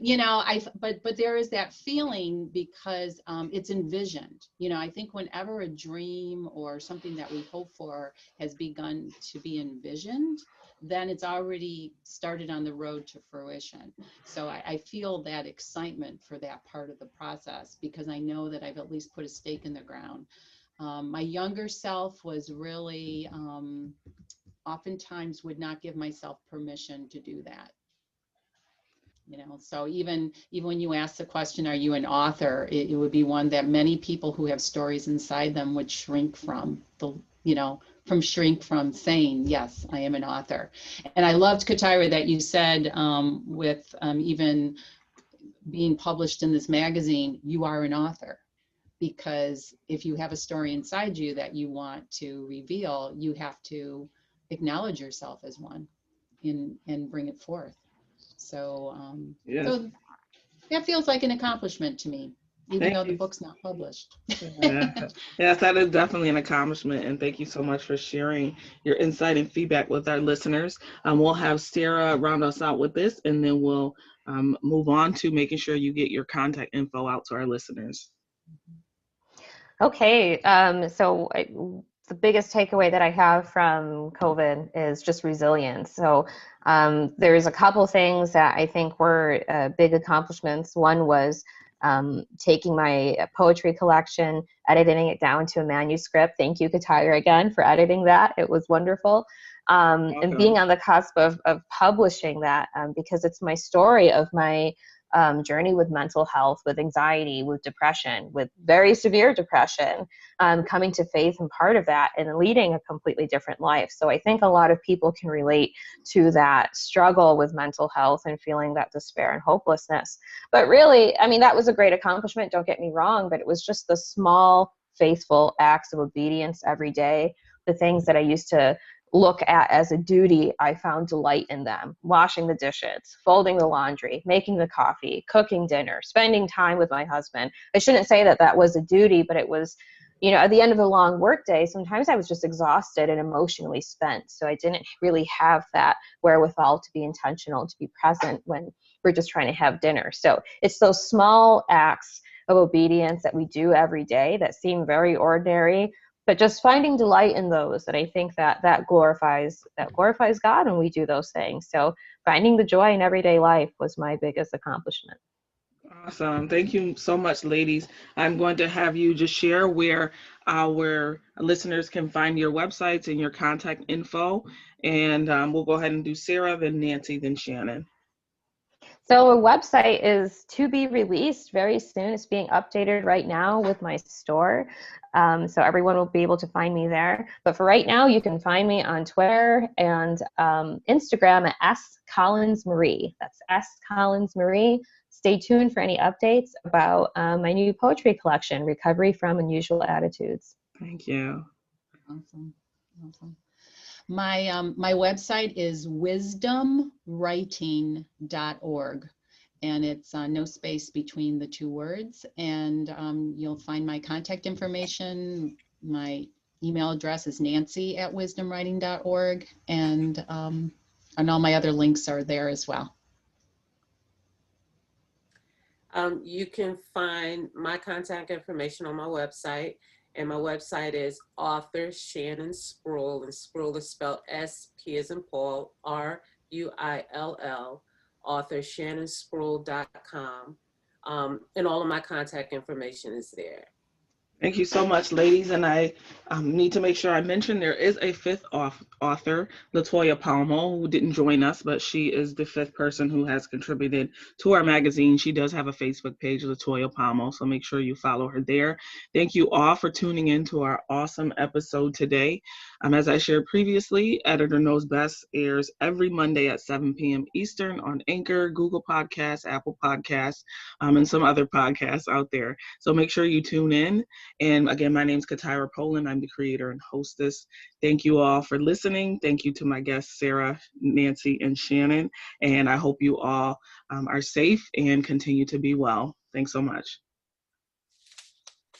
but there is that feeling because it's envisioned. I think whenever a dream or something that we hope for has begun to be envisioned, then it's already started on the road to fruition. So I feel that excitement for that part of the process, because I know that I've at least put a stake in the ground. My younger self was really oftentimes would not give myself permission to do that. So even when you ask the question, are you an author, it would be one that many people who have stories inside them would shrink from saying, yes, I am an author. And I loved, Katira, that you said with even being published in this magazine, you are an author. Because if you have a story inside you that you want to reveal, you have to acknowledge yourself as one and bring it forth. So, Yes. so that feels like an accomplishment to me, even though the book's not published. Yes, that is definitely an accomplishment. And thank you so much for sharing your insight and feedback with our listeners. We'll have Sarah round us out with this, and then we'll move on to making sure you get your contact info out to our listeners. Okay, so the biggest takeaway that I have from COVID is just resilience. So there's a couple things that I think were big accomplishments. One was taking my poetry collection, editing it down to a manuscript. Thank you, Katira, again for editing that. It was wonderful. And being on the cusp of publishing that, because it's my story of my journey with mental health, with anxiety, with depression, with very severe depression, coming to faith and part of that and leading a completely different life. So I think a lot of people can relate to that struggle with mental health and feeling that despair and hopelessness. But really, I mean, that was a great accomplishment, don't get me wrong, but it was just the small, faithful acts of obedience every day, the things that I used to look at as a duty, I found delight in them. Washing the dishes, folding the laundry, making the coffee, cooking dinner, spending time with my husband. I shouldn't say that that was a duty, but it was, you know, at the end of a long workday, sometimes I was just exhausted and emotionally spent. So I didn't really have that wherewithal to be intentional, to be present when we're just trying to have dinner. So it's those small acts of obedience that we do every day that seem very ordinary, but just finding delight in those, that I think that glorifies God when we do those things. So finding the joy in everyday life was my biggest accomplishment. Awesome. Thank you so much, ladies. I'm going to have you just share where our listeners can find your websites and your contact info. And we'll go ahead and do Sarah, then Nancy, then Shannon. So a website is to be released very soon. It's being updated right now with my store. So everyone will be able to find me there. But for right now, you can find me on Twitter and Instagram at @SCollinsMarie. That's @SCollinsMarie. Stay tuned for any updates about my new poetry collection, Recovery from Unusual Attitudes. Thank you. Awesome. My website is wisdomwriting.org, and it's no space between the two words. And you'll find my contact information. My email address is nancy@wisdomwriting.org, and all my other links are there as well. You can find my contact information on my website. And my website is author Shannon Spruill, and Spruill is spelled S-P as in Paul, R-U-I-L-L, authorshannonspruill.com. And all of my contact information is there. Thank you so much, ladies. And I need to make sure I mention there is a fifth author, Latoya Palmo, who didn't join us, but she is the fifth person who has contributed to our magazine. She does have a Facebook page, Latoya Palmo, so make sure you follow her there. Thank you all for tuning in to our awesome episode today. As I shared previously, Editor Knows Best airs every Monday at 7 p.m. Eastern on Anchor, Google Podcasts, Apple Podcasts, and some other podcasts out there. So make sure you tune in. And again, my name is Katira Poland. I'm the creator and hostess. Thank you all for listening. Thank you to my guests, Sarah, Nancy, and Shannon. And I hope you all are safe and continue to be well. Thanks so much.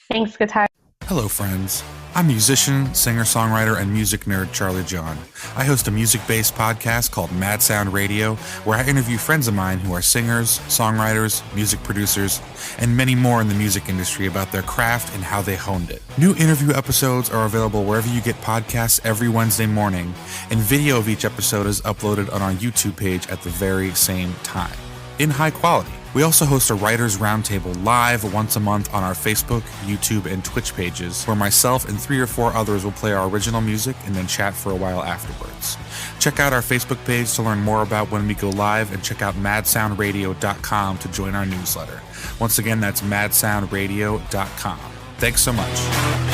Thanks, Katira. Hello, friends. I'm musician, singer-songwriter, and music nerd Charlie John. I host a music-based podcast called Mad Sound Radio, where I interview friends of mine who are singers, songwriters, music producers, and many more in the music industry about their craft and how they honed it. New interview episodes are available wherever you get podcasts every Wednesday morning, and video of each episode is uploaded on our YouTube page at the very same time, in high quality. We also host a Writers Roundtable live once a month on our Facebook, YouTube, and Twitch pages, where myself and 3 or 4 others will play our original music and then chat for a while afterwards. Check out our Facebook page to learn more about when we go live, and check out madsoundradio.com to join our newsletter. Once again, that's madsoundradio.com. Thanks so much.